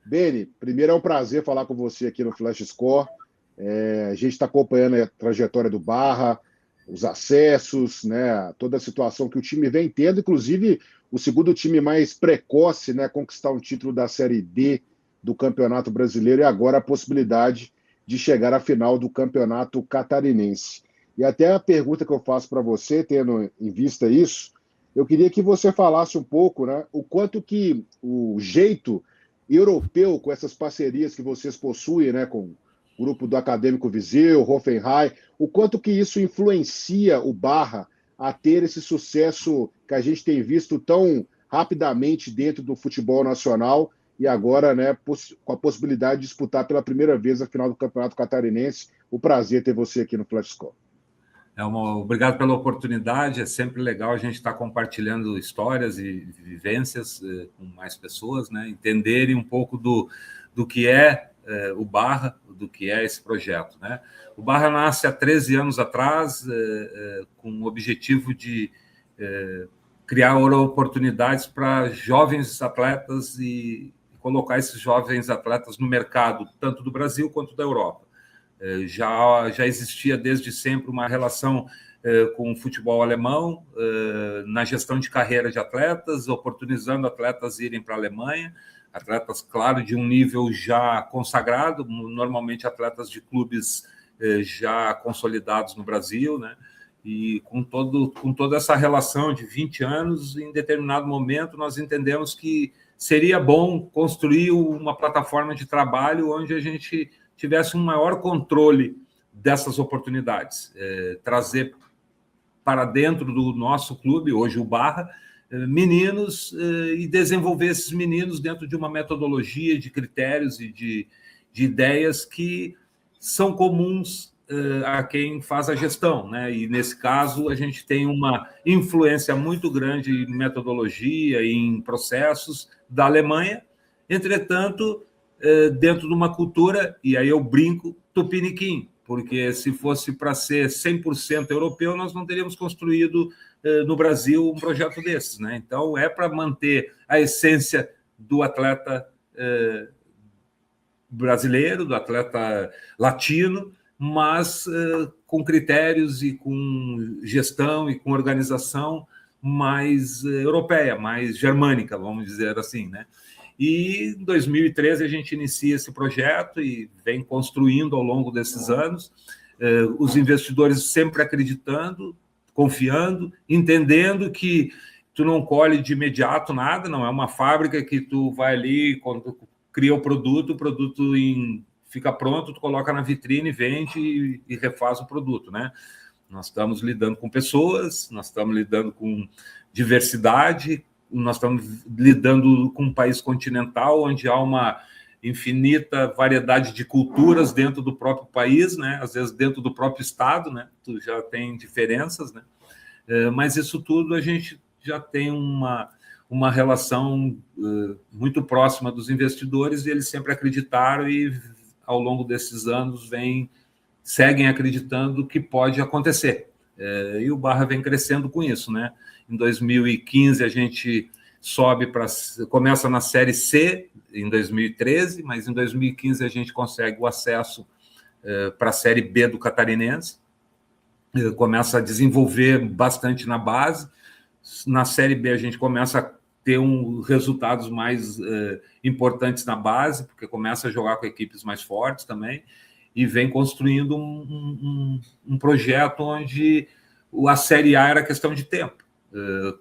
Beni, primeiro é um prazer falar com você aqui no Flash Score. A gente está acompanhando a trajetória do Barra, os acessos, né, toda a situação que o time vem tendo, inclusive o segundo time mais precoce, né, conquistar um título da Série D do Campeonato Brasileiro e agora a possibilidade de chegar à final do Campeonato Catarinense. E até a pergunta que eu faço para você, tendo em vista isso, eu queria que você falasse um pouco, né, o quanto que o jeito europeu, com essas parcerias que vocês possuem, né, com o grupo do Acadêmico Viseu, Hoffenheim, o quanto que isso influencia o Barra a ter esse sucesso que a gente tem visto tão rapidamente dentro do futebol nacional e agora, né, com a possibilidade de disputar pela primeira vez a final do Campeonato Catarinense. O prazer ter você aqui no Flash Score. Obrigado pela oportunidade, é sempre legal a gente estar compartilhando histórias e vivências com mais pessoas, né? Entenderem um pouco do que é o Barra, do que é esse projeto, né? O Barra nasce há 13 anos atrás com o objetivo de criar oportunidades para jovens atletas e colocar esses jovens atletas no mercado, tanto do Brasil quanto da Europa. Já existia desde sempre uma relação com o futebol alemão, na gestão de carreira de atletas, oportunizando atletas irem para a Alemanha, atletas, claro, de um nível já consagrado, normalmente atletas de clubes já consolidados no Brasil, né? E com toda essa relação de 20 anos, em determinado momento, nós entendemos que seria bom construir uma plataforma de trabalho onde a gente tivesse um maior controle dessas oportunidades, trazer para dentro do nosso clube, hoje o Barra, meninos e desenvolver esses meninos dentro de uma metodologia, de critérios e de ideias que são comuns a quem faz a gestão, né? E, nesse caso, a gente tem uma influência muito grande em metodologia, em processos da Alemanha. Entretanto, dentro de uma cultura, e aí eu brinco, tupiniquim, porque se fosse para ser 100% europeu, nós não teríamos construído no Brasil um projeto desses, né? Então, é para manter a essência do atleta brasileiro, do atleta latino, mas com critérios e com gestão e com organização mais europeia, mais germânica, vamos dizer assim, né? E em 2013 a gente inicia esse projeto e vem construindo ao longo desses anos, os investidores sempre acreditando, confiando, entendendo que tu não colhe de imediato nada, não é uma fábrica que tu vai ali, quando tu cria o produto fica pronto, tu coloca na vitrine, vende e refaz o produto, né? Nós estamos lidando com pessoas, nós estamos lidando com diversidade, nós estamos lidando com um país continental, onde há uma infinita variedade de culturas dentro do próprio país, né? Às vezes dentro do próprio estado, né? Tu já tem diferenças, né? Mas isso tudo a gente já tem uma relação muito próxima dos investidores e eles sempre acreditaram e, ao longo desses anos, seguem acreditando que pode acontecer. E o Barra vem crescendo com isso, né? Em 2015, a gente começa na Série C, em 2013, mas em 2015 a gente consegue o acesso para a Série B do Catarinense, começa a desenvolver bastante na base. Na Série B a gente começa a ter resultados mais importantes na base, porque começa a jogar com equipes mais fortes também, e vem construindo um projeto onde a Série A era questão de tempo.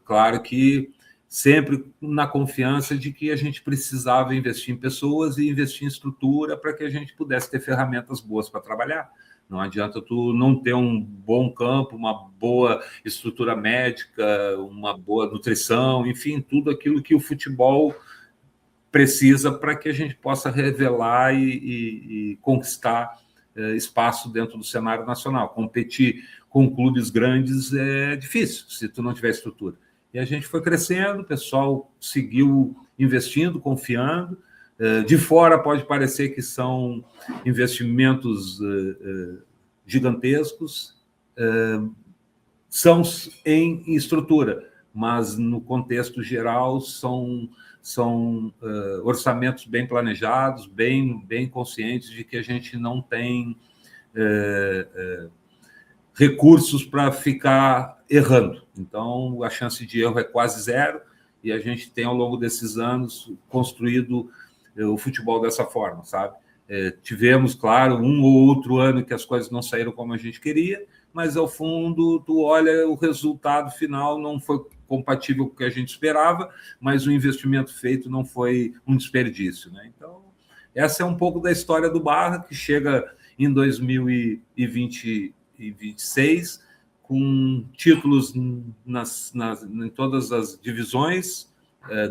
Claro que sempre na confiança de que a gente precisava investir em pessoas e investir em estrutura para que a gente pudesse ter ferramentas boas para trabalhar. Não adianta tu não ter um bom campo, uma boa estrutura médica, uma boa nutrição, enfim, tudo aquilo que o futebol precisa para que a gente possa revelar e conquistar espaço dentro do cenário nacional. Competir com clubes grandes é difícil, se tu não tiver estrutura. E a gente foi crescendo, o pessoal seguiu investindo, confiando. De fora pode parecer que são investimentos gigantescos, são em estrutura, mas no contexto geral são orçamentos bem planejados, bem conscientes de que a gente não tem recursos para ficar errando. Então, a chance de erro é quase zero e a gente tem, ao longo desses anos, construído o futebol dessa forma, sabe? Tivemos, claro, um ou outro ano que as coisas não saíram como a gente queria, mas, ao fundo, tu olha, o resultado final não foi compatível com o que a gente esperava, mas o investimento feito não foi um desperdício, né? Então, essa é um pouco da história do Barra, que chega em 2026 com títulos em todas as divisões,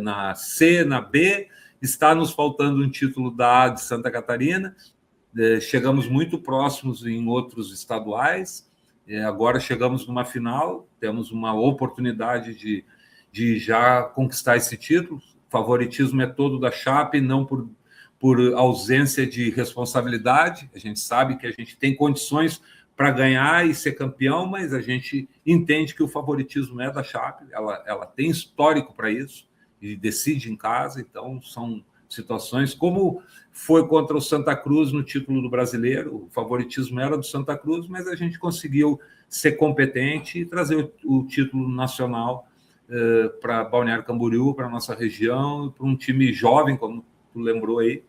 na C, na B. Está nos faltando um título da A de Santa Catarina. Chegamos muito próximos em outros estaduais. Agora chegamos numa final, temos uma oportunidade de já conquistar esse título. O favoritismo é todo da Chape, não por ausência de responsabilidade. A gente sabe que a gente tem condições para ganhar e ser campeão, mas a gente entende que o favoritismo é da Chape, ela tem histórico para isso, e decide em casa. Então são situações como foi contra o Santa Cruz no título do Brasileiro. O favoritismo era do Santa Cruz, mas a gente conseguiu ser competente e trazer o título nacional para Balneário Camboriú, para a nossa região, para um time jovem, como tu lembrou aí.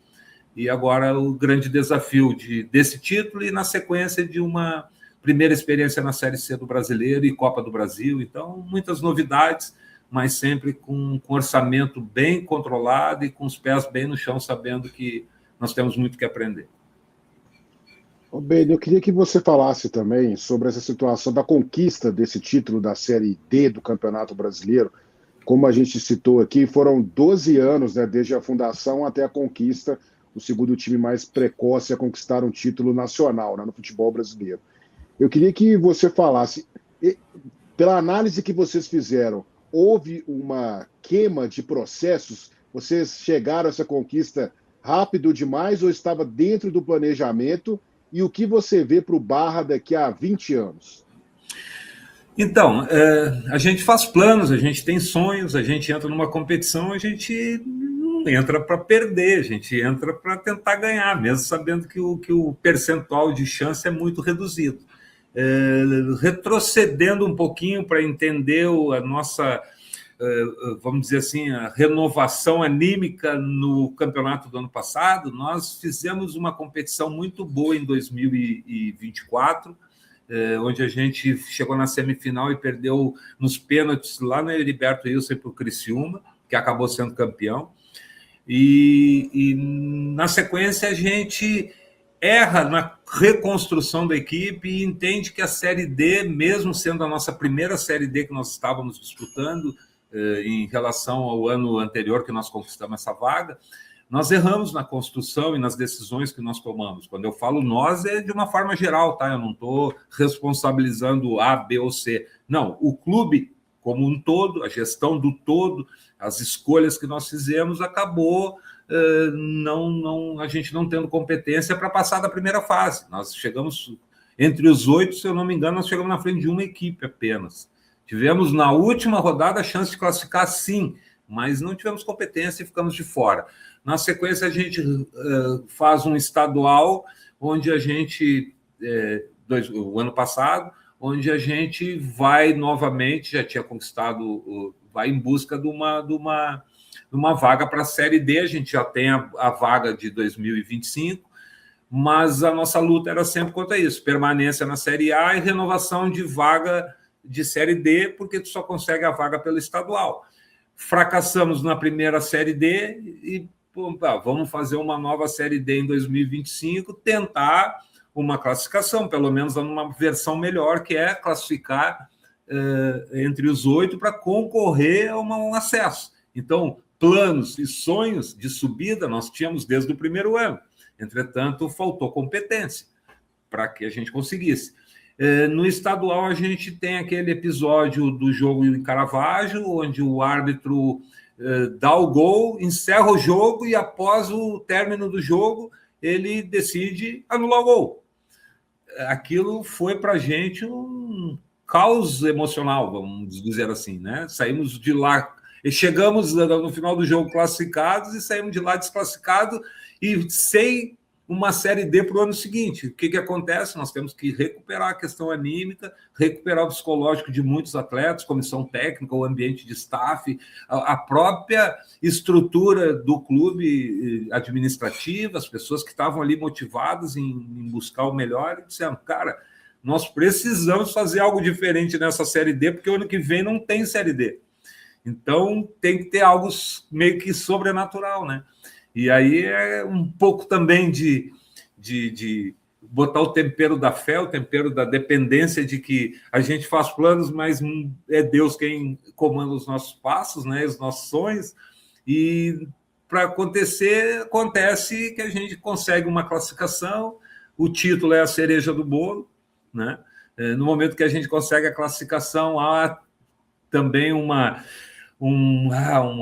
E agora o grande desafio desse título e, na sequência, de uma primeira experiência na Série C do Brasileiro e Copa do Brasil. Então, muitas novidades, mas sempre com orçamento bem controlado e com os pés bem no chão, sabendo que nós temos muito que aprender. Beni, eu queria que você falasse também sobre essa situação da conquista desse título da Série D do Campeonato Brasileiro. Como a gente citou aqui, foram 12 anos, né, desde a fundação até a conquista, o segundo time mais precoce a conquistar um título nacional, né, no futebol brasileiro. Eu queria que você falasse, pela análise que vocês fizeram, houve uma queima de processos? Vocês chegaram a essa conquista rápido demais ou estava dentro do planejamento? E o que você vê para o Barra daqui a 20 anos? Então, a gente faz planos, a gente tem sonhos, a gente entra numa competição, a gente não entra para perder, a gente entra para tentar ganhar, mesmo sabendo que o percentual de chance é muito reduzido. Retrocedendo um pouquinho para entender a nossa, vamos dizer assim, a renovação anímica no campeonato do ano passado, nós fizemos uma competição muito boa em 2024, onde a gente chegou na semifinal e perdeu nos pênaltis lá no Heriberto Wilson para o Criciúma, que acabou sendo campeão. E na sequência a gente erra na reconstrução da equipe e entende que a Série D, mesmo sendo a nossa primeira Série D que nós estávamos disputando em relação ao ano anterior que nós conquistamos essa vaga, nós erramos na construção e nas decisões que nós tomamos. Quando eu falo nós, é de uma forma geral, tá? Eu não estou responsabilizando A, B ou C. Não, o clube como um todo, a gestão do todo, as escolhas que nós fizemos, acabou a gente não tendo competência para passar da primeira fase. Nós chegamos entre os 8, se eu não me engano, nós chegamos na frente de uma equipe apenas. Tivemos na última rodada a chance de classificar, sim, mas não tivemos competência e ficamos de fora. Na sequência, a gente faz um estadual, onde a gente, o ano passado, onde a gente vai novamente, já tinha conquistado, vai em busca de uma vaga para a Série D. A gente já tem a vaga de 2025, mas a nossa luta era sempre contra isso, permanência na Série A e renovação de vaga de Série D, porque tu só consegue a vaga pelo estadual. Fracassamos na primeira Série D e vamos fazer uma nova Série D em 2025, tentar uma classificação, pelo menos numa versão melhor, que é classificar entre os 8 para concorrer a um acesso. Então, planos e sonhos de subida nós tínhamos desde o primeiro ano. Entretanto, faltou competência para que a gente conseguisse. No estadual, a gente tem aquele episódio do jogo em Caravaggio, onde o árbitro dá o gol, encerra o jogo e, após o término do jogo, ele decide anular o gol. Aquilo foi para a gente um caos emocional, vamos dizer assim, né? Saímos de lá, e chegamos no final do jogo classificados e saímos de lá desclassificados e sem uma Série D para o ano seguinte. O que acontece? Nós temos que recuperar a questão anímica, recuperar o psicológico de muitos atletas, comissão técnica, o ambiente de staff, a própria estrutura do clube administrativa, as pessoas que estavam ali motivadas em buscar o melhor e disseram, cara, nós precisamos fazer algo diferente nessa Série D, porque o ano que vem não tem Série D. Então, tem que ter algo meio que sobrenatural, né? E aí é um pouco também de botar o tempero da fé, o tempero da dependência de que a gente faz planos, mas é Deus quem comanda os nossos passos, né? Os nossos sonhos. E para acontecer, acontece que a gente consegue uma classificação, o título é a cereja do bolo, né? No momento que a gente consegue a classificação, há também um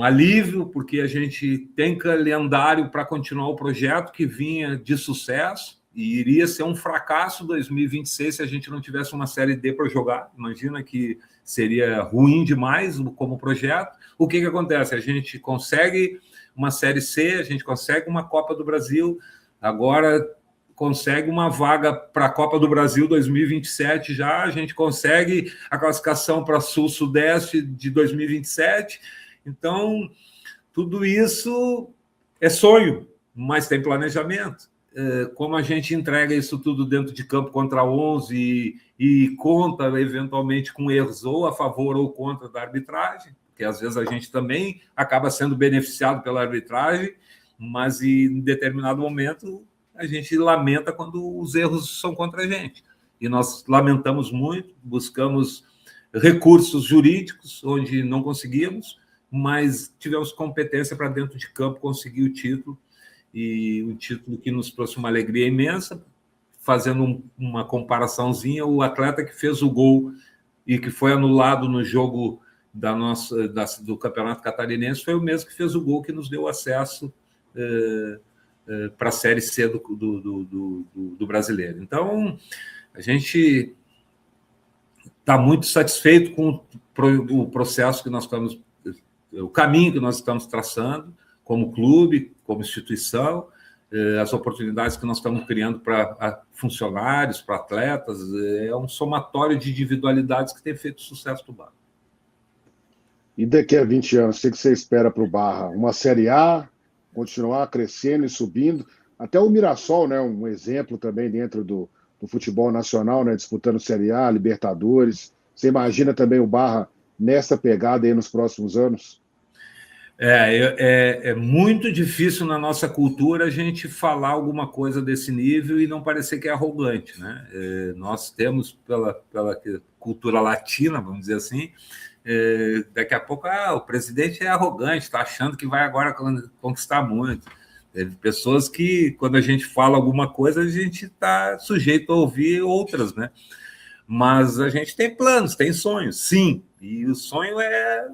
alívio, porque a gente tem calendário para continuar o projeto que vinha de sucesso e iria ser um fracasso 2026 se a gente não tivesse uma Série D para jogar. Imagina que seria ruim demais como projeto. O que acontece? A gente consegue uma Série C, a gente consegue uma Copa do Brasil, agora consegue uma vaga para a Copa do Brasil 2027 já, a gente consegue a classificação para Sul-Sudeste de 2027. Então, tudo isso é sonho, mas tem planejamento. Como a gente entrega isso tudo dentro de campo contra 11 e conta, eventualmente, com erros ou a favor ou contra da arbitragem, porque às vezes a gente também acaba sendo beneficiado pela arbitragem, mas em determinado momento a gente lamenta quando os erros são contra a gente. E nós lamentamos muito, buscamos recursos jurídicos onde não conseguíamos, mas tivemos competência para dentro de campo conseguir o título, e um título que nos trouxe uma alegria imensa. Fazendo uma comparaçãozinha, o atleta que fez o gol e que foi anulado no jogo do Campeonato Catarinense foi o mesmo que fez o gol que nos deu acesso para a Série C do Brasileiro. Então, a gente está muito satisfeito com o processo que nós estamos, o caminho que nós estamos traçando, como clube, como instituição, as oportunidades que nós estamos criando para funcionários, para atletas, é um somatório de individualidades que tem feito sucesso do Barra. E daqui a 20 anos, o que você espera para o Barra? Uma Série A? Continuar crescendo e subindo, até o Mirassol, né, um exemplo também dentro do futebol nacional, né, disputando Série A, Libertadores. Você imagina também o Barra nessa pegada aí nos próximos anos? É muito difícil na nossa cultura a gente falar alguma coisa desse nível e não parecer que é arrogante, né? Nós temos, pela cultura latina, vamos dizer assim, daqui a pouco o presidente é arrogante, está achando que vai agora conquistar muito. Teve pessoas que, quando a gente fala alguma coisa, a gente está sujeito a ouvir outras, né? Mas a gente tem planos, tem sonhos, sim. E o sonho é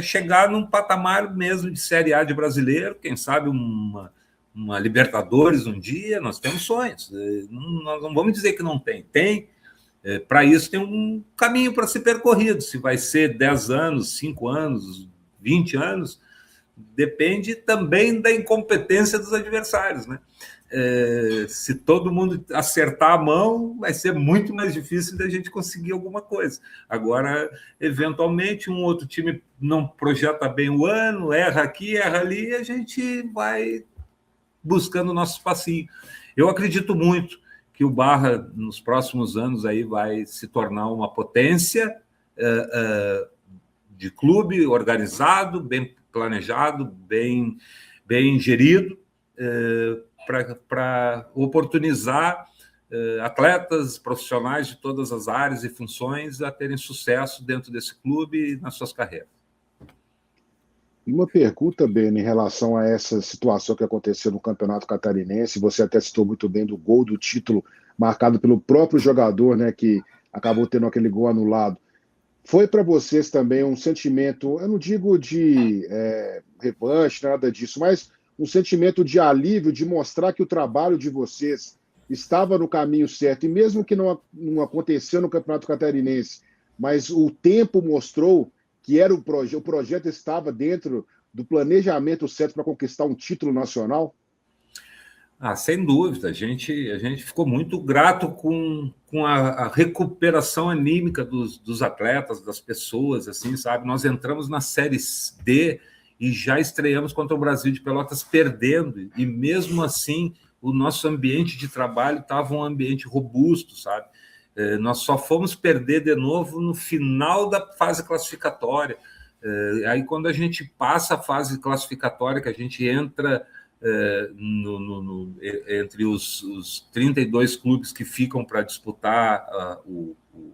chegar num patamar mesmo de Série A de brasileiro, quem sabe uma Libertadores um dia. Nós temos sonhos. Nós não vamos dizer que não tem. Tem. Para isso tem um caminho para ser percorrido. Se vai ser 10 anos, 5 anos, 20 anos, depende também da incompetência dos adversários, né? Se todo mundo acertar a mão, vai ser muito mais difícil da gente conseguir alguma coisa. Agora, eventualmente, um outro time não projeta bem o ano, erra aqui, erra ali, e a gente vai buscando o nosso espacinho. Eu acredito muito que o Barra, nos próximos anos, aí vai se tornar uma potência de clube organizado, bem planejado, bem gerido, para oportunizar atletas profissionais de todas as áreas e funções a terem sucesso dentro desse clube e nas suas carreiras. E uma pergunta, Ben, em relação a essa situação que aconteceu no Campeonato Catarinense, você até citou muito bem do gol do título marcado pelo próprio jogador, né, que acabou tendo aquele gol anulado. Foi para vocês também um sentimento, eu não digo de revanche, nada disso, mas um sentimento de alívio, de mostrar que o trabalho de vocês estava no caminho certo, e mesmo que não aconteceu no Campeonato Catarinense, mas o tempo mostrou que era o projeto estava dentro do planejamento certo para conquistar um título nacional? Sem dúvida, a gente ficou muito grato com a recuperação anímica dos atletas, das pessoas, assim, sabe? Nós entramos na Série D e já estreamos contra o Brasil de Pelotas perdendo, e mesmo assim o nosso ambiente de trabalho estava um ambiente robusto, sabe? Nós só fomos perder de novo no final da fase classificatória. Aí quando a gente passa a fase classificatória, que a gente entra entre os 32 clubes que ficam para disputar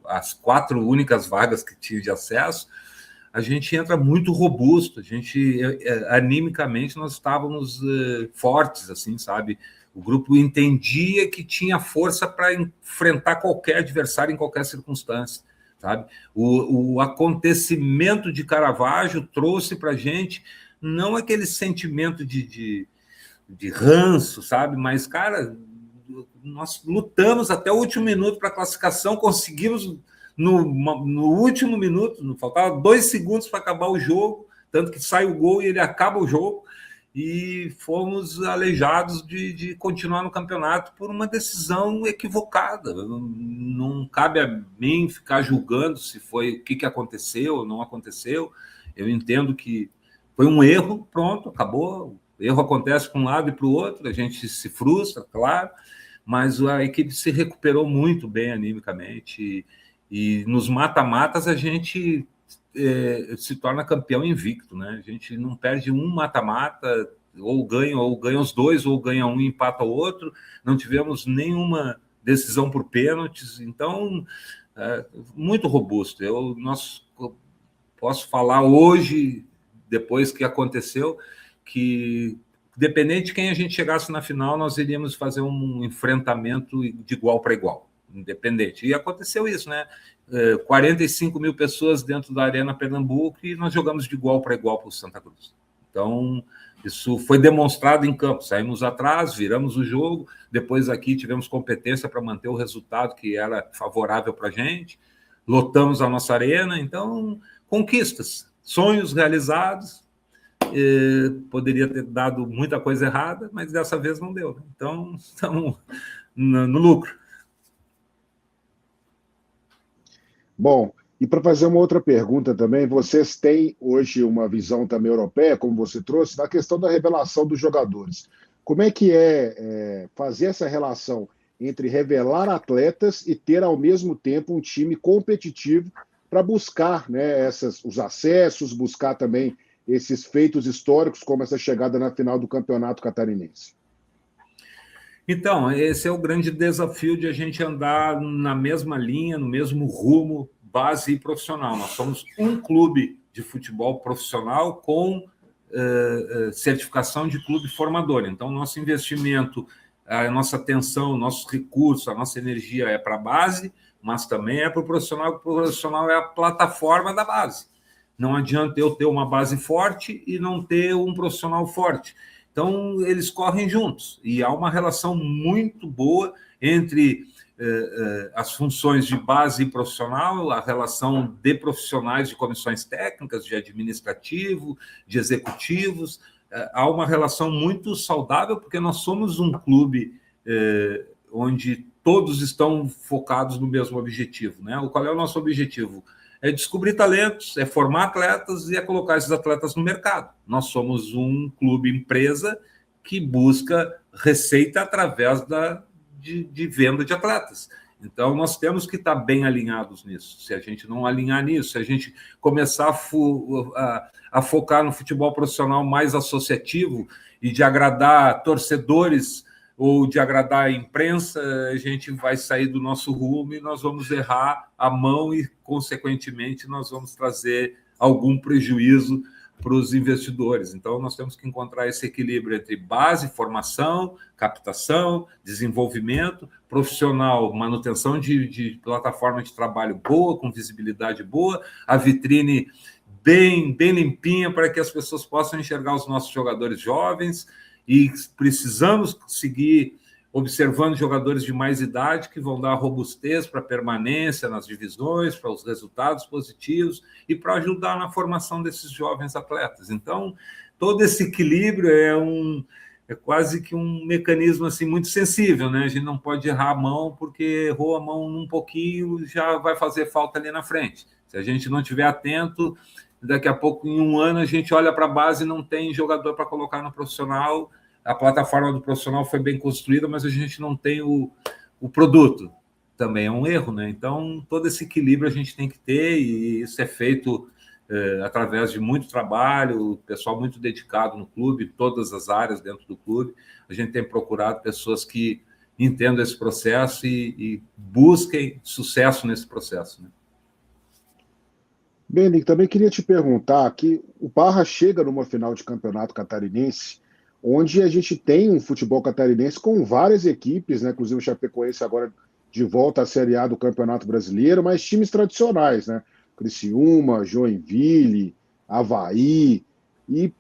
as 4 únicas vagas que tinha de acesso, a gente entra muito robusto, a gente, animicamente, nós estávamos fortes, assim, sabe? O grupo entendia que tinha força para enfrentar qualquer adversário em qualquer circunstância, sabe? O acontecimento de Caravaggio trouxe para a gente não aquele sentimento de ranço, sabe? Mas, cara, nós lutamos até o último minuto para a classificação, conseguimos no último minuto, faltava 2 segundos para acabar o jogo, tanto que sai o gol e ele acaba o jogo, e fomos aleijados de continuar no campeonato por uma decisão equivocada. Não cabe a mim ficar julgando se foi o que aconteceu ou não aconteceu. Eu entendo que foi um erro, pronto, acabou. Erro acontece para um lado e para o outro, a gente se frustra, claro, mas a equipe se recuperou muito bem animicamente, e nos mata-matas a gente se torna campeão invicto, né? A gente não perde um mata-mata, ou ganha os 2, ou ganha um e empata o outro, não tivemos nenhuma decisão por pênaltis, então, muito robusto. Eu posso falar hoje, depois que aconteceu, que, dependente de quem a gente chegasse na final, nós iríamos fazer um enfrentamento de igual para igual, independente. E aconteceu isso, né? 45 mil pessoas dentro da Arena Pernambuco, e nós jogamos de igual para igual para o Santa Cruz. Então, isso foi demonstrado em campo. Saímos atrás, viramos o jogo, depois aqui tivemos competência para manter o resultado que era favorável para a gente, lotamos a nossa arena. Então, conquistas, sonhos realizados. Poderia ter dado muita coisa errada, mas dessa vez não deu. Então, estamos no lucro. Bom, e para fazer uma outra pergunta também, vocês têm hoje uma visão também europeia, como você trouxe, da questão da revelação dos jogadores. Como é que fazer essa relação entre revelar atletas e ter, ao mesmo tempo, um time competitivo para buscar, né, os acessos, buscar também esses feitos históricos, como essa chegada na final do Campeonato Catarinense? Então, esse é o grande desafio de a gente andar na mesma linha, no mesmo rumo, base e profissional. Nós somos um clube de futebol profissional com certificação de clube formador. Então, nosso investimento, a nossa atenção, nossos recursos, a nossa energia é para a base, mas também é para o profissional, porque o profissional é a plataforma da base. Não adianta eu ter uma base forte e não ter um profissional forte. Então, eles correm juntos, e há uma relação muito boa entre as funções de base e profissional, a relação de profissionais de comissões técnicas, de administrativo, de executivos. Há uma relação muito saudável, porque nós somos um clube onde todos estão focados no mesmo objetivo, né? Qual é o nosso objetivo? É descobrir talentos, é formar atletas e é colocar esses atletas no mercado. Nós somos um clube empresa que busca receita através de venda de atletas. Então, nós temos que estar bem alinhados nisso. Se a gente não alinhar nisso, se a gente começar a focar no futebol profissional mais associativo e de agradar torcedores ou de agradar a imprensa, a gente vai sair do nosso rumo e nós vamos errar a mão e, consequentemente, nós vamos trazer algum prejuízo para os investidores. Então, nós temos que encontrar esse equilíbrio entre base, formação, captação, desenvolvimento, profissional, manutenção de plataforma de trabalho boa, com visibilidade boa, a vitrine bem limpinha para que as pessoas possam enxergar os nossos jogadores jovens. E precisamos seguir observando jogadores de mais idade que vão dar robustez para a permanência nas divisões, para os resultados positivos e para ajudar na formação desses jovens atletas. Então, todo esse equilíbrio é quase que um mecanismo assim muito sensível, né? A gente não pode errar a mão, porque errou a mão um pouquinho, já vai fazer falta ali na frente. Se a gente não estiver atento, daqui a pouco, em um ano, a gente olha para a base e não tem jogador para colocar no profissional. A plataforma do profissional foi bem construída, mas a gente não tem o produto. Também é um erro, né? Então, todo esse equilíbrio a gente tem que ter, e isso é feito através de muito trabalho, pessoal muito dedicado no clube, todas as áreas dentro do clube. A gente tem procurado pessoas que entendam esse processo e busquem sucesso nesse processo, né? Bem, Nick, também queria te perguntar que o Barra chega numa final de campeonato catarinense, onde a gente tem um futebol catarinense com várias equipes, né? Inclusive o Chapecoense agora de volta à Série A do Campeonato Brasileiro, mas times tradicionais, né? Criciúma, Joinville, Avaí, e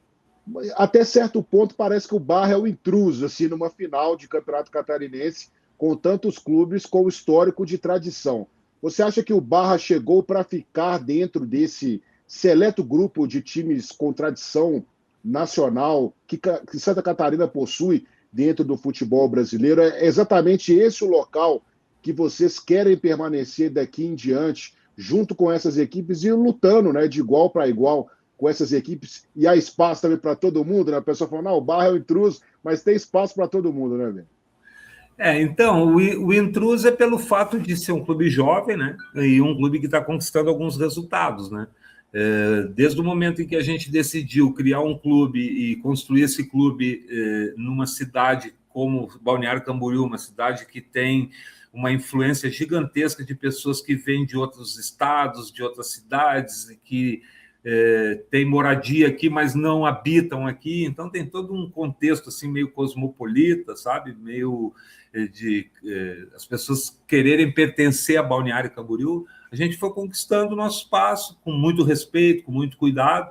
até certo ponto parece que o Barra é o intruso, assim, numa final de Campeonato Catarinense, com tantos clubes com histórico de tradição. Você acha que o Barra chegou para ficar dentro desse seleto grupo de times com tradição nacional que Santa Catarina possui dentro do futebol brasileiro? É exatamente esse o local que vocês querem permanecer daqui em diante, junto com essas equipes e lutando, né, de igual para igual com essas equipes, e há espaço também para todo mundo, né? A pessoa fala, não, o Barra é o intruso, mas tem espaço para todo mundo, né, velho? Então, o intruso é pelo fato de ser um clube jovem, né? E um clube que está conquistando alguns resultados, né? Desde o momento em que a gente decidiu criar um clube e construir esse clube numa cidade como Balneário Camboriú, uma cidade que tem uma influência gigantesca de pessoas que vêm de outros estados, de outras cidades, e que têm moradia aqui, mas não habitam aqui. Então, tem todo um contexto assim meio cosmopolita, sabe? Meio as pessoas quererem pertencer a Balneário Camboriú. A gente foi conquistando o nosso espaço com muito respeito, com muito cuidado,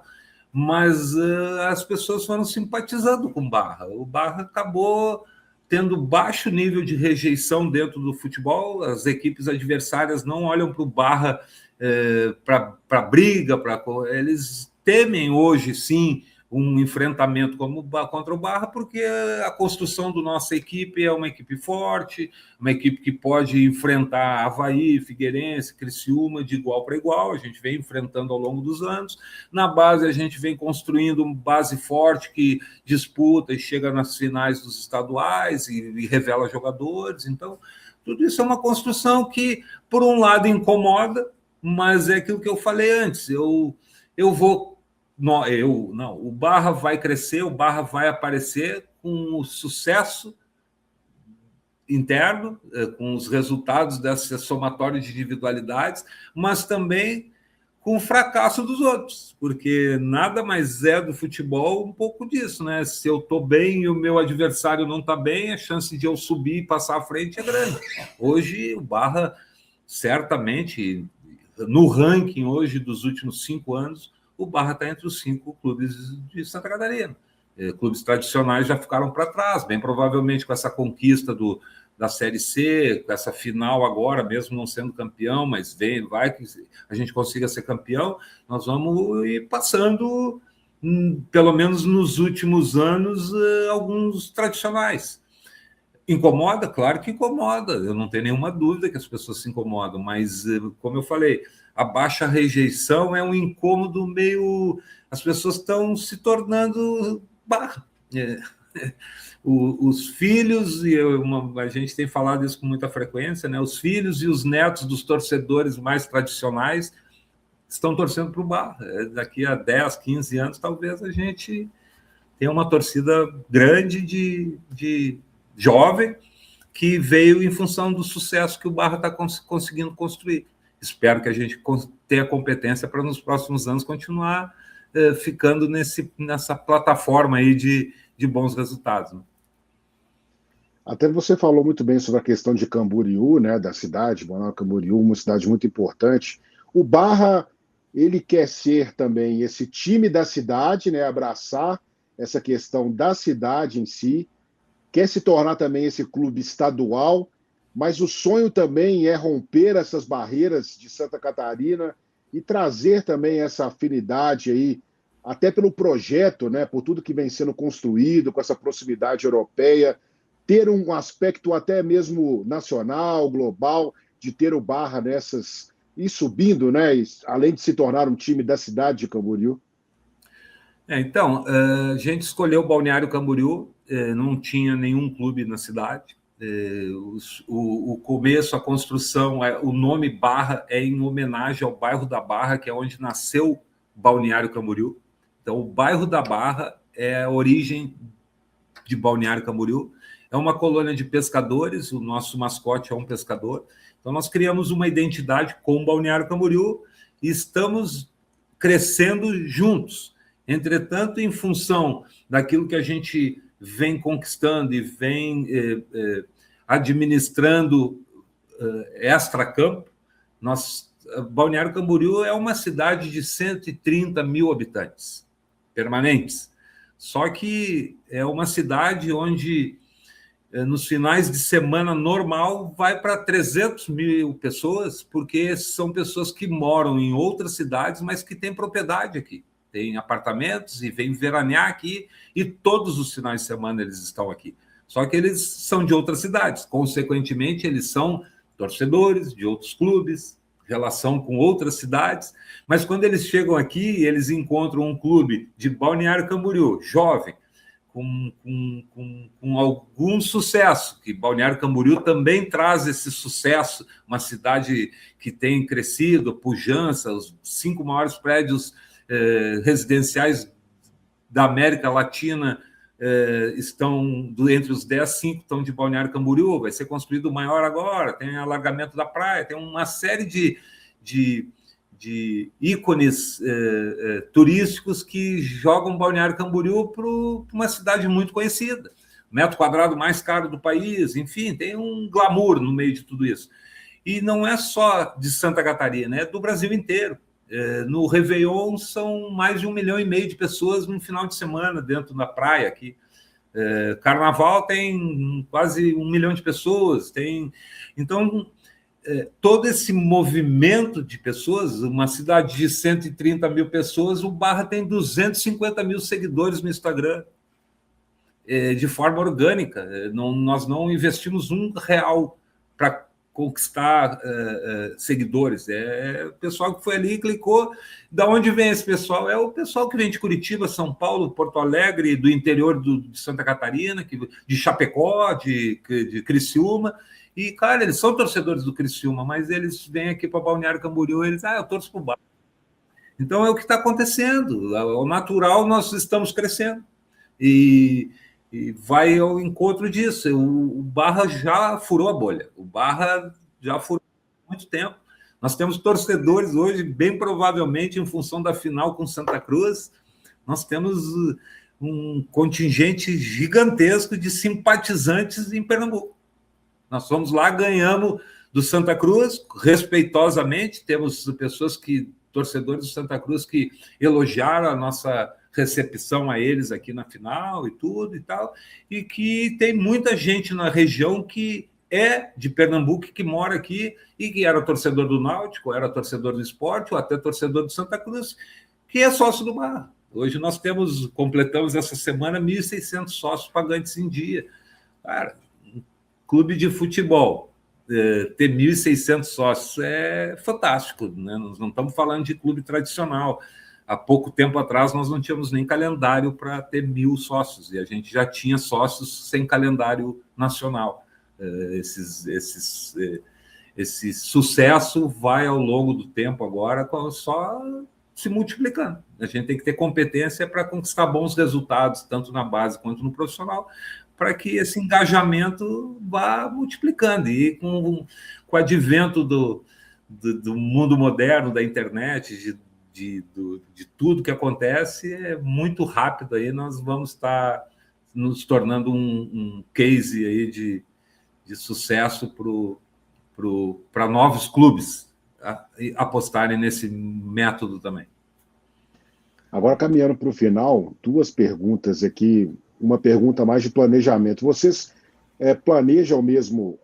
mas as pessoas foram simpatizando com o Barra. O Barra acabou tendo baixo nível de rejeição dentro do futebol. As equipes adversárias não olham para o Barra para briga, eles temem hoje, sim, um enfrentamento contra o Barra, porque a construção da nossa equipe é uma equipe forte, uma equipe que pode enfrentar Avaí, Figueirense, Criciúma de igual para igual. A gente vem enfrentando ao longo dos anos. Na base, a gente vem construindo uma base forte que disputa e chega nas finais dos estaduais e revela jogadores. Então, tudo isso é uma construção que, por um lado, incomoda, mas é aquilo que eu falei antes. O Barra vai crescer, o Barra vai aparecer com o sucesso interno, com os resultados dessa somatória de individualidades, mas também com o fracasso dos outros, porque nada mais é do futebol um pouco disso, né? Se eu estou bem e o meu adversário não está bem, a chance de eu subir e passar à frente é grande. Hoje, o Barra, certamente, no ranking hoje dos últimos 5 anos, o Barra está entre os 5 clubes de Santa Catarina. Clubes tradicionais já ficaram para trás, bem provavelmente com essa conquista da Série C, com essa final agora, mesmo não sendo campeão, mas vai que a gente consiga ser campeão, nós vamos ir passando, pelo menos nos últimos anos, alguns tradicionais. Incomoda? Claro que incomoda, eu não tenho nenhuma dúvida que as pessoas se incomodam, mas, como eu falei, a baixa rejeição é um incômodo meio... As pessoas estão se tornando Barra. Os filhos, e a gente tem falado isso com muita frequência, né? Os filhos e os netos dos torcedores mais tradicionais estão torcendo para o Barra. Daqui a 10, 15 anos, talvez a gente tenha uma torcida grande de jovem que veio em função do sucesso que o Barra está conseguindo construir. Espero que a gente tenha competência para, nos próximos anos, continuar ficando nessa plataforma aí de bons resultados, né? Até você falou muito bem sobre a questão de Camboriú, né, da cidade, Balneário Camboriú, uma cidade muito importante. O Barra, ele quer ser também esse time da cidade, né, abraçar essa questão da cidade em si, quer se tornar também esse clube estadual, mas o sonho também é romper essas barreiras de Santa Catarina e trazer também essa afinidade aí, até pelo projeto, né, por tudo que vem sendo construído, com essa proximidade europeia, ter um aspecto até mesmo nacional, global, de ter o Barra nessas e subindo, né, além de se tornar um time da cidade de Camboriú. Então, a gente escolheu o Balneário Camboriú, não tinha nenhum clube na cidade. O começo, a construção, o nome Barra é em homenagem ao bairro da Barra, que é onde nasceu o Balneário Camboriú. Então, o bairro da Barra é a origem de Balneário Camboriú. É uma colônia de pescadores, o nosso mascote é um pescador. Então, nós criamos uma identidade com o Balneário Camboriú e estamos crescendo juntos. Entretanto, em função daquilo que a gente vem conquistando e vem administrando extra-campo, Balneário Camboriú é uma cidade de 130 mil habitantes permanentes. Só que é uma cidade onde, nos finais de semana normal, vai para 300 mil pessoas, porque são pessoas que moram em outras cidades, mas que têm propriedade aqui. Tem apartamentos e vêm veranear aqui, e todos os finais de semana eles estão aqui. Só que eles são de outras cidades, consequentemente, eles são torcedores de outros clubes, relação com outras cidades, mas quando eles chegam aqui, eles encontram um clube de Balneário Camboriú, jovem, com algum sucesso, que Balneário Camboriú também traz esse sucesso, uma cidade que tem crescido, pujança, os 5 maiores prédios residenciais da América Latina estão entre os 10, 5 estão de Balneário Camboriú, vai ser construído o maior agora, tem alargamento da praia, tem uma série de ícones turísticos que jogam Balneário Camboriú para uma cidade muito conhecida, metro quadrado mais caro do país, enfim, tem um glamour no meio de tudo isso. E não é só de Santa Catarina, é do Brasil inteiro. No Réveillon são mais de 1,5 milhão de pessoas no final de semana dentro da praia aqui. Carnaval tem quase 1 milhão de pessoas. Então, todo esse movimento de pessoas, uma cidade de 130 mil pessoas, o Barra tem 250 mil seguidores no Instagram, de forma orgânica. Nós não investimos R$1 para conquistar seguidores. O pessoal que foi ali e clicou. Da onde vem esse pessoal? É o pessoal que vem de Curitiba, São Paulo, Porto Alegre, do interior de Santa Catarina, de Chapecó, de Criciúma. E, cara, eles são torcedores do Criciúma, mas eles vêm aqui para Balneário Camboriú, eles, eu torço para o Barra. Então, é o que está acontecendo. Ao natural, nós estamos crescendo. E vai ao encontro disso. O Barra já furou a bolha. O Barra já furou há muito tempo. Nós temos torcedores hoje, bem provavelmente, em função da final com Santa Cruz, nós temos um contingente gigantesco de simpatizantes em Pernambuco. Nós fomos lá, ganhamos do Santa Cruz, respeitosamente, temos torcedores do Santa Cruz que elogiaram a nossa recepção a eles aqui na final e tudo e tal, e que tem muita gente na região que é de Pernambuco, que mora aqui e que era torcedor do Náutico, era torcedor do Sport, ou até torcedor do Santa Cruz, que é sócio do Barra. Hoje nós completamos essa semana 1.600 sócios pagantes em dia. Cara, um clube de futebol, ter 1.600 sócios é fantástico, né? Nós não estamos falando de clube tradicional. Há pouco tempo atrás, nós não tínhamos nem calendário para ter 1.000 sócios, e a gente já tinha sócios sem calendário nacional. Esse sucesso vai ao longo do tempo agora só se multiplicando. A gente tem que ter competência para conquistar bons resultados, tanto na base quanto no profissional, para que esse engajamento vá multiplicando. E com o advento do mundo moderno, da internet, de tudo que acontece, é muito rápido. Aí nós vamos estar nos tornando um case aí de sucesso para novos clubes apostarem nesse método também. Agora, caminhando para o final, 2 perguntas aqui uma pergunta mais de planejamento. Vocês planejam mesmo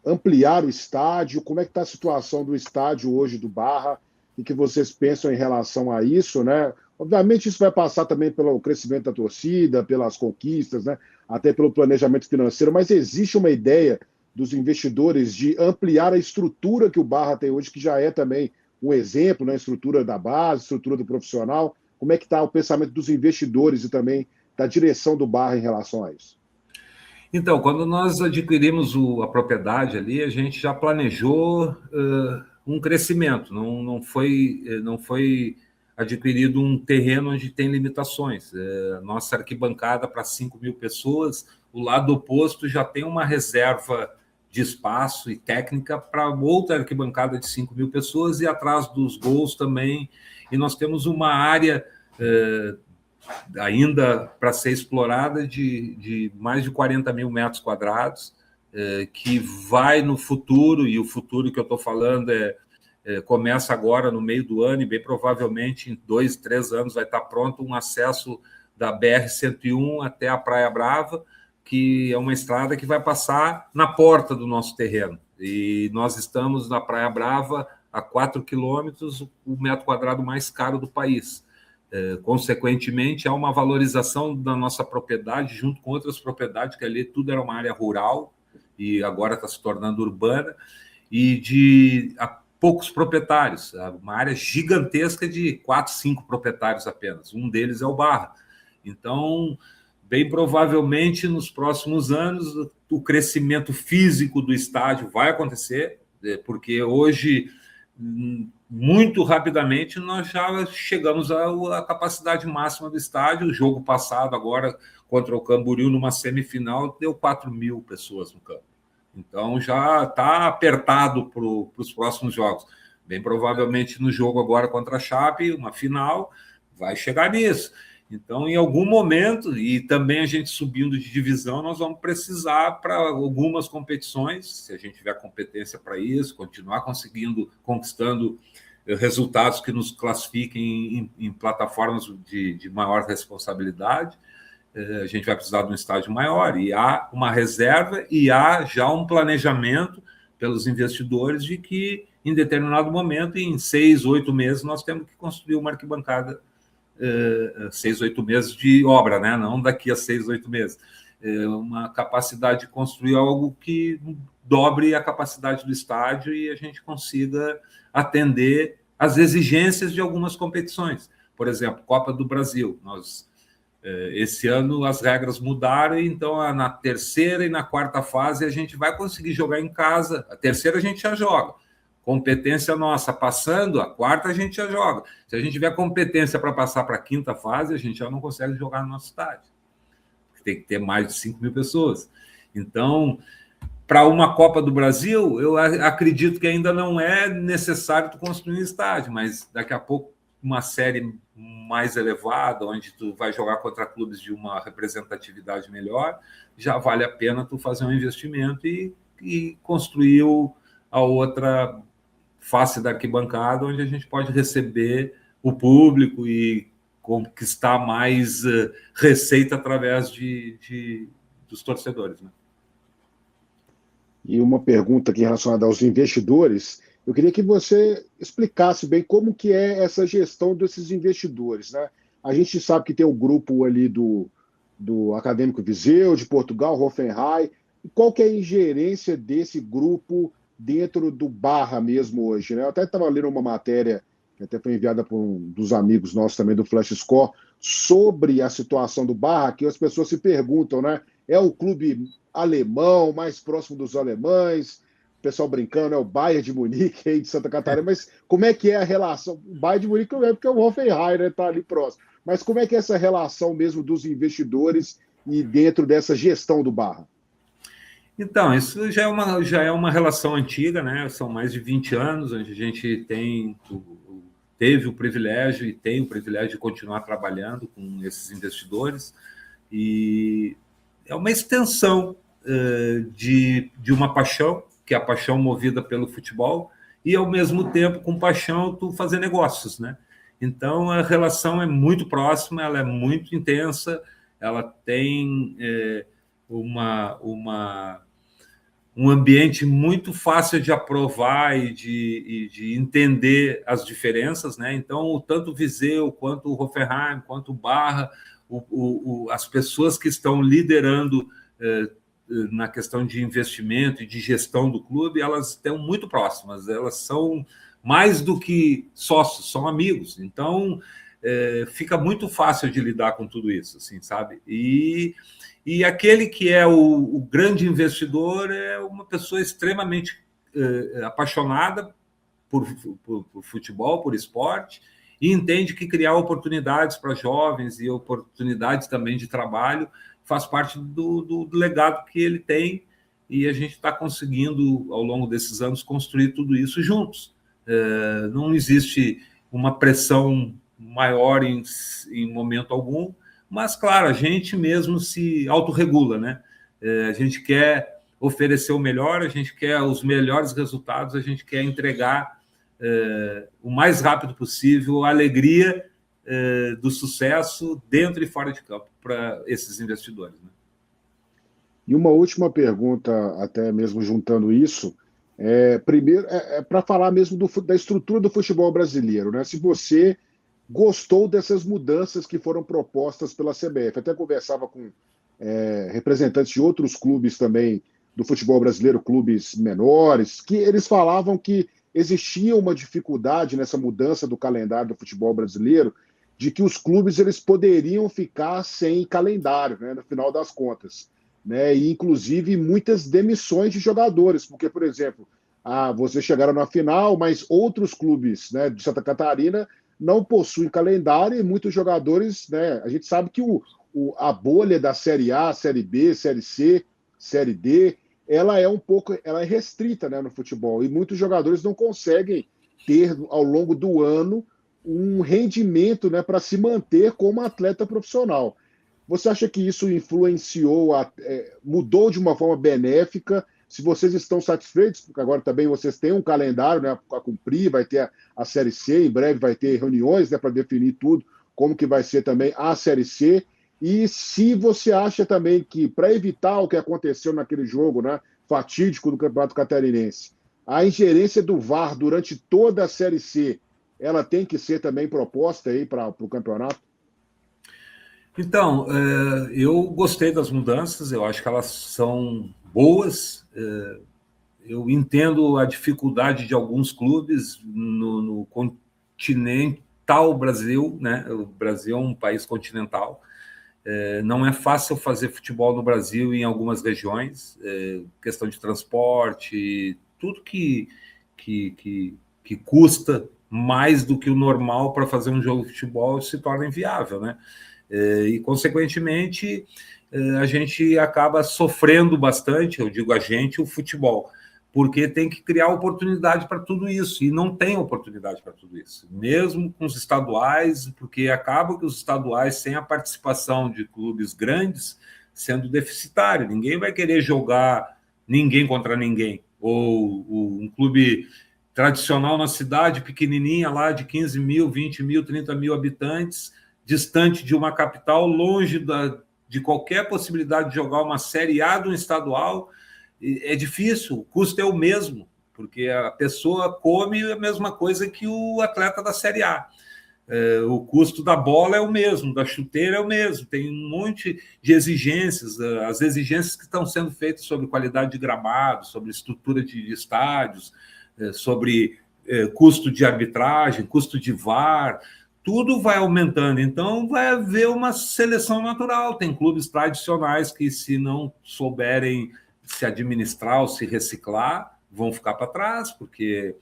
ampliar o estádio? Como é que está a situação do estádio hoje do Barra? E que vocês pensam em relação a isso, né? Obviamente isso vai passar também pelo crescimento da torcida, pelas conquistas, né? Até pelo planejamento financeiro, mas existe uma ideia dos investidores de ampliar a estrutura que o Barra tem hoje, que já é também um exemplo, né? A estrutura da base, estrutura do profissional. Como é que está o pensamento dos investidores e também da direção do Barra em relação a isso? Então, quando nós adquirimos a propriedade ali, a gente já planejou um crescimento, não foi adquirido um terreno onde tem limitações. Nossa arquibancada para 5 mil pessoas, o lado oposto já tem uma reserva de espaço e técnica para outra arquibancada de 5 mil pessoas e atrás dos gols também. E nós temos uma área ainda para ser explorada de mais de 40 mil metros quadrados, que vai no futuro, e o futuro que eu estou falando começa agora no meio do ano, e bem provavelmente em 2, 3 anos vai estar pronto um acesso da BR-101 até a Praia Brava, que é uma estrada que vai passar na porta do nosso terreno. E nós estamos na Praia Brava a 4 quilômetros, o metro quadrado mais caro do país. Consequentemente, há uma valorização da nossa propriedade junto com outras propriedades, que ali tudo era uma área rural e agora está se tornando urbana, e de poucos proprietários, uma área gigantesca de 4, 5 proprietários apenas. Um deles é o Barra. Então, bem provavelmente, nos próximos anos, o crescimento físico do estádio vai acontecer, porque hoje, muito rapidamente, nós já chegamos à capacidade máxima do estádio. O jogo passado, agora, contra o Camboriú, numa semifinal, deu 4 mil pessoas no campo. Então, já está apertado para os próximos jogos. Bem provavelmente, no jogo agora contra a Chape, uma final, vai chegar nisso. Então, em algum momento, e também a gente subindo de divisão, nós vamos precisar para algumas competições, se a gente tiver competência para isso, continuar conquistando resultados que nos classifiquem em plataformas de maior responsabilidade. A gente vai precisar de um estádio maior, e há uma reserva e há já um planejamento pelos investidores de que, em determinado momento, em 6, 8 meses, nós temos que construir uma arquibancada, 6, 8 meses de obra, né? Não daqui a 6, 8 meses. Uma capacidade de construir algo que dobre a capacidade do estádio e a gente consiga atender às exigências de algumas competições. Por exemplo, Copa do Brasil. Esse ano as regras mudaram, então na terceira e na quarta fase a gente vai conseguir jogar em casa. A terceira a gente já joga. Competência nossa. Passando, a quarta a gente já joga. Se a gente tiver competência para passar para a quinta fase, a gente já não consegue jogar no nosso estádio. Tem que ter mais de 5 mil pessoas. Então, para uma Copa do Brasil, eu acredito que ainda não é necessário tu construir um estádio, mas daqui a pouco uma série mais elevada, onde tu vai jogar contra clubes de uma representatividade melhor, já vale a pena tu fazer um investimento e construir a outra face da arquibancada, onde a gente pode receber o público e conquistar mais receita através dos torcedores, né? E uma pergunta aqui relacionada aos investidores, eu queria que você explicasse bem como que é essa gestão desses investidores, né? A gente sabe que tem o grupo ali do Acadêmico Viseu, de Portugal, Hoffenheim. Qual que é a ingerência desse grupo dentro do Barra mesmo hoje, né? Eu até estava lendo uma matéria que até foi enviada por um dos amigos nossos também do Flash Score, sobre a situação do Barra, que as pessoas se perguntam, né? É o clube alemão, mais próximo dos alemães, o pessoal brincando, é o Bayern de Munique aí de Santa Catarina, mas como é que é a relação? O Bayern de Munique não é porque é o Hoffenheim, né? Está ali próximo. Mas como é que é essa relação mesmo dos investidores e dentro dessa gestão do Barra? Então, isso já é uma relação antiga, né? São mais de 20 anos, onde a gente teve o privilégio e tem o privilégio de continuar trabalhando com esses investidores, e é uma extensão de uma paixão, que é a paixão movida pelo futebol, e ao mesmo tempo, com paixão, tu fazer negócios, né? Então, a relação é muito próxima, ela é muito intensa, ela tem um ambiente muito fácil de aprovar e de entender as diferenças, né? Então, tanto o Viseu, quanto o Hoffenheim, quanto o Barra, as pessoas que estão liderando na questão de investimento e de gestão do clube, elas estão muito próximas, elas são mais do que sócios, são amigos. Então, fica muito fácil de lidar com tudo isso, assim, sabe? E aquele que é o grande investidor é uma pessoa extremamente apaixonada por futebol, por esporte, e entende que criar oportunidades para jovens e oportunidades também de trabalho faz parte do legado que ele tem, e a gente está conseguindo, ao longo desses anos, construir tudo isso juntos. Não existe uma pressão maior em momento algum, mas, claro, a gente mesmo se autorregula, né? A gente quer oferecer o melhor, a gente quer os melhores resultados, a gente quer entregar o mais rápido possível a alegria do sucesso dentro e fora de campo para esses investidores, né? E uma última pergunta, até mesmo juntando isso, primeiro, para falar mesmo da estrutura do futebol brasileiro, né? Se você gostou dessas mudanças que foram propostas pela CBF. Até conversava com representantes de outros clubes também do futebol brasileiro, clubes menores, que eles falavam que existia uma dificuldade nessa mudança do calendário do futebol brasileiro, de que os clubes eles poderiam ficar sem calendário, né, no final das contas, né, e inclusive muitas demissões de jogadores, porque, por exemplo, vocês chegaram na final, mas outros clubes, né, de Santa Catarina não possuem calendário, e muitos jogadores, né, a gente sabe que a bolha da Série A, Série B, Série C, Série D, ela é restrita, né, no futebol, e muitos jogadores não conseguem ter, ao longo do ano, um rendimento, né, para se manter como atleta profissional. Você acha que isso influenciou, mudou de uma forma benéfica? Se vocês estão satisfeitos, porque agora também vocês têm um calendário, né, a cumprir, vai ter a Série C, em breve vai ter reuniões, né, para definir tudo, como que vai ser também a Série C. E se você acha também que, para evitar o que aconteceu naquele jogo, né, fatídico do Campeonato Catarinense, a ingerência do VAR durante toda a Série C, ela tem que ser também proposta aí para o campeonato? Então, eu gostei das mudanças, eu acho que elas são boas. Eu entendo a dificuldade de alguns clubes no continental Brasil, né? O Brasil é um país continental. Não é fácil fazer futebol no Brasil em algumas regiões, questão de transporte, tudo que custa mais do que o normal para fazer um jogo de futebol se torna inviável, né? E, consequentemente, a gente acaba sofrendo bastante, eu digo a gente, o futebol, porque tem que criar oportunidade para tudo isso, e não tem oportunidade para tudo isso, mesmo com os estaduais, porque acaba que os estaduais, sem a participação de clubes grandes, sendo deficitário, ninguém vai querer jogar ninguém contra ninguém, ou um clube tradicional na cidade, pequenininha lá, de 15 mil, 20 mil, 30 mil habitantes, distante de uma capital, longe de qualquer possibilidade de jogar uma Série A de um estadual. É difícil, o custo é o mesmo, porque a pessoa come a mesma coisa que o atleta da Série A. O custo da bola é o mesmo, da chuteira é o mesmo, tem um monte de exigências, as exigências que estão sendo feitas sobre qualidade de gramado, sobre estrutura de estádios, sobre custo de arbitragem, custo de VAR, tudo vai aumentando, então vai haver uma seleção natural. Tem clubes tradicionais que, se não souberem se administrar ou se reciclar, vão ficar para trás, porque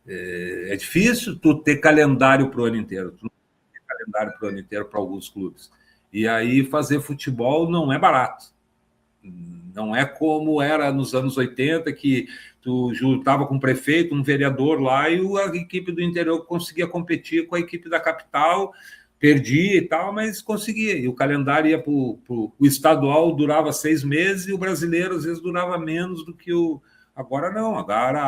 é difícil tu ter calendário para o ano inteiro. Tu não tem calendário para o ano inteiro para alguns clubes. E aí fazer futebol não é barato. Não é como era nos anos 80, que tu juntava com o prefeito, um vereador lá, e a equipe do interior conseguia competir com a equipe da capital, perdia e tal, mas conseguia. E o calendário ia para o estadual, durava 6 meses, e o brasileiro às vezes durava menos do que o... Agora não, agora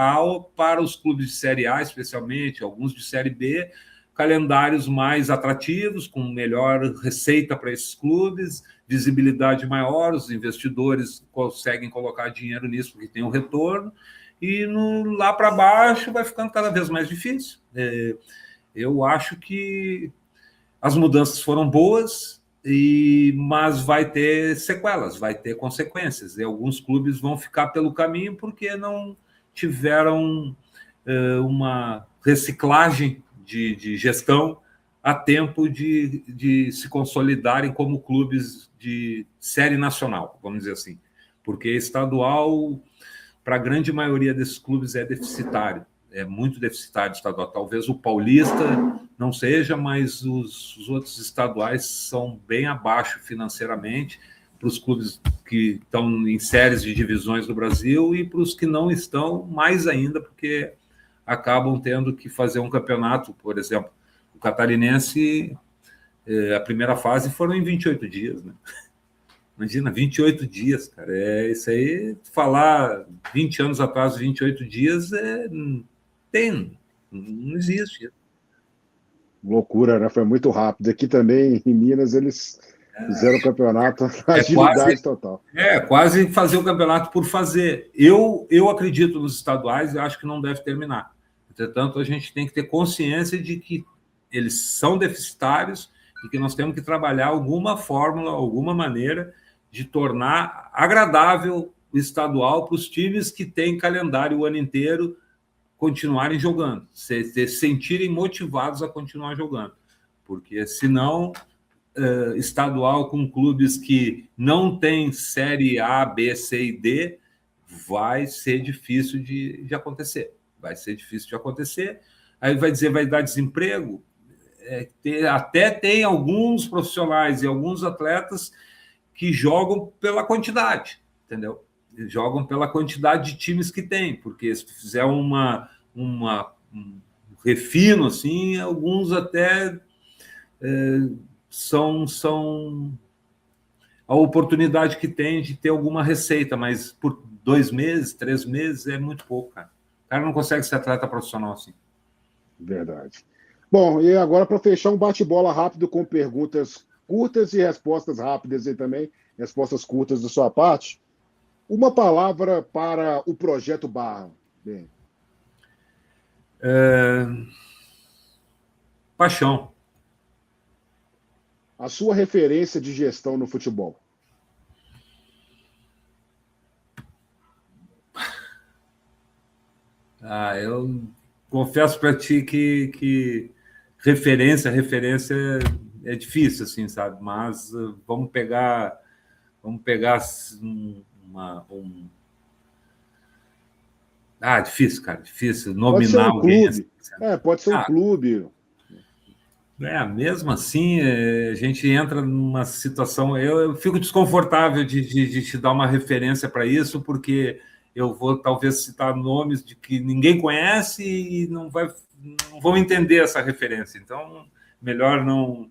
para os clubes de Série A, especialmente, alguns de Série B, calendários mais atrativos, com melhor receita para esses clubes, visibilidade maior, os investidores conseguem colocar dinheiro nisso porque tem um retorno, e lá para baixo vai ficando cada vez mais difícil. Eu acho que as mudanças foram boas, mas vai ter sequelas, vai ter consequências, e alguns clubes vão ficar pelo caminho porque não tiveram uma reciclagem de gestão a tempo de se consolidarem como clubes de série nacional, vamos dizer assim, porque estadual, para a grande maioria desses clubes, é deficitário, é muito deficitário estadual. Talvez o paulista não seja, mas os outros estaduais são bem abaixo financeiramente para os clubes que estão em séries de divisões do Brasil e para os que não estão, mais ainda, porque acabam tendo que fazer um campeonato, por exemplo, o catarinense, a primeira fase foram em 28 dias, né? Imagina, 28 dias, cara. Isso aí, falar 20 anos atrás, 28 dias, não existe. Loucura, né? Foi muito rápido. Aqui também, em Minas, eles fizeram o campeonato na agilidade total. Quase fazer o campeonato por fazer. Eu acredito nos estaduais e acho que não deve terminar. Entretanto, a gente tem que ter consciência de que eles são deficitários e que nós temos que trabalhar alguma fórmula, alguma maneira de tornar agradável o estadual para os times que têm calendário o ano inteiro continuarem jogando, se sentirem motivados a continuar jogando. Porque, senão, estadual com clubes que não têm série A, B, C e D, vai ser difícil de acontecer. Vai ser difícil de acontecer. Aí vai dizer, vai dar desemprego? Até tem alguns profissionais e alguns atletas que jogam pela quantidade, entendeu? Jogam pela quantidade de times que tem, porque se tu fizer um refino, assim, alguns até são a oportunidade que tem de ter alguma receita, mas por 2 meses, 3 meses é muito pouco, cara. O cara não consegue ser atleta profissional assim. Verdade. Bom, e agora para fechar um bate-bola rápido com perguntas curtas e respostas rápidas e também respostas curtas da sua parte. Uma palavra para o Projeto Barra. Bem. Paixão. A sua referência de gestão no futebol? Eu confesso para ti que referência é difícil, assim, sabe? Mas vamos pegar difícil, cara, difícil nominar alguém. Pode ser um clube. Pode ser um clube. Mesmo assim, a gente entra numa situação. Eu fico desconfortável de te dar uma referência para isso, porque eu vou talvez citar nomes de que ninguém conhece e não vão entender essa referência. Então, melhor não.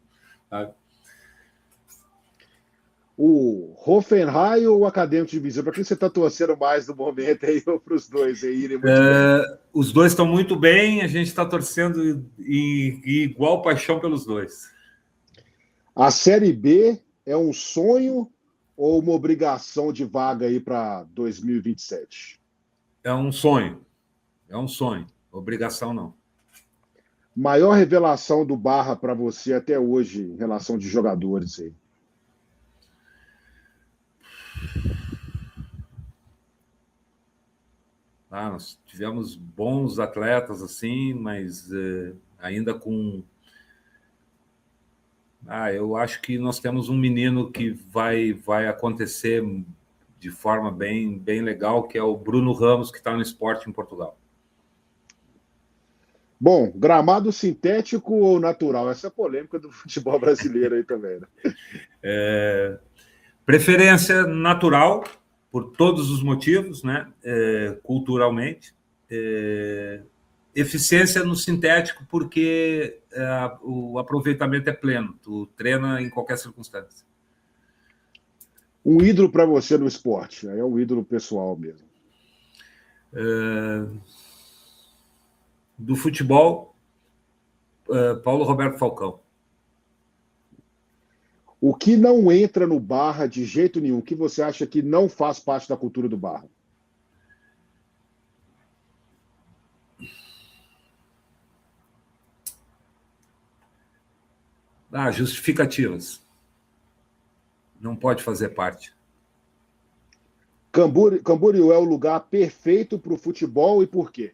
O Hoffenheim ou o Acadêmico de Viseu? Para quem você está torcendo mais no momento aí, ou para os dois aí irem muito bem? Os dois estão muito bem, a gente está torcendo em igual paixão pelos dois. A Série B é um sonho ou uma obrigação de vaga aí para 2027? É um sonho. Obrigação não. Maior revelação do Barra para você até hoje em relação de jogadores aí? Nós tivemos bons atletas assim, mas ainda com... eu acho que nós temos um menino que vai acontecer de forma bem, bem legal, que é o Bruno Ramos, que está no Sport em Portugal. Bom, gramado sintético ou natural? Essa é a polêmica do futebol brasileiro aí também, né? Preferência natural, por todos os motivos, né? Culturalmente. Eficiência no sintético, porque o aproveitamento é pleno. Tu treina em qualquer circunstância. Um ídolo para você no esporte? É um ídolo pessoal mesmo. Do futebol, Paulo Roberto Falcão. O que não entra no Barra de jeito nenhum, o que você acha que não faz parte da cultura do Barra? Justificativas. Não pode fazer parte. Camboriú é o lugar perfeito para o futebol e por quê?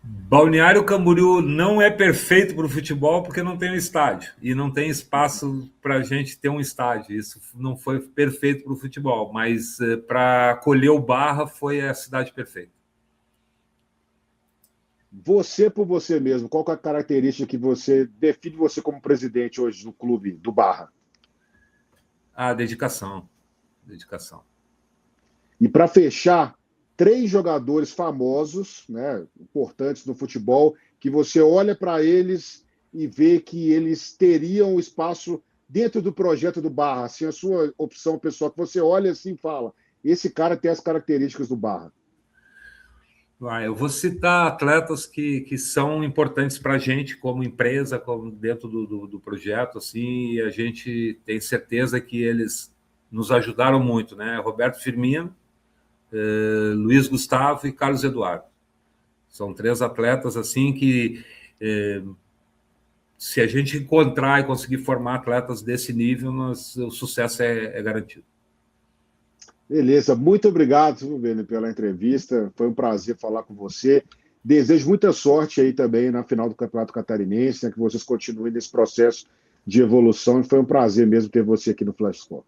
Balneário Camboriú não é perfeito para o futebol porque não tem um estádio e não tem espaço para a gente ter um estádio. Isso não foi perfeito para o futebol, mas para acolher o Barra foi a cidade perfeita. Você por você mesmo, qual é a característica que você define você como presidente hoje do clube, do Barra? Dedicação. Dedicação. E para fechar, 3 jogadores famosos, né, importantes no futebol, que você olha para eles e vê que eles teriam espaço dentro do projeto do Barra, assim, a sua opção pessoal, que você olha assim e fala, esse cara tem as características do Barra. Eu vou citar atletas que são importantes para a gente como empresa, como dentro do projeto, assim, e a gente tem certeza que eles nos ajudaram muito, né? Roberto Firmino, Luiz Gustavo e Carlos Eduardo. São 3 atletas assim que se a gente encontrar e conseguir formar atletas desse nível, o sucesso é garantido. Beleza, muito obrigado, Vênio, pela entrevista. Foi um prazer falar com você. Desejo muita sorte aí também na final do Campeonato Catarinense, né, que vocês continuem nesse processo de evolução. E foi um prazer mesmo ter você aqui no Flash Score.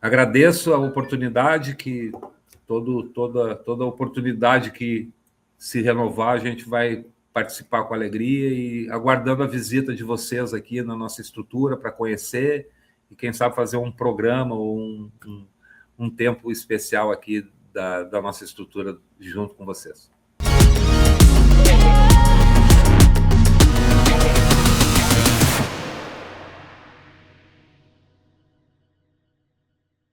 Agradeço a oportunidade, que toda oportunidade que se renovar, a gente vai participar com alegria e aguardando a visita de vocês aqui na nossa estrutura para conhecer e quem sabe fazer um programa ou um tempo especial aqui da nossa estrutura junto com vocês.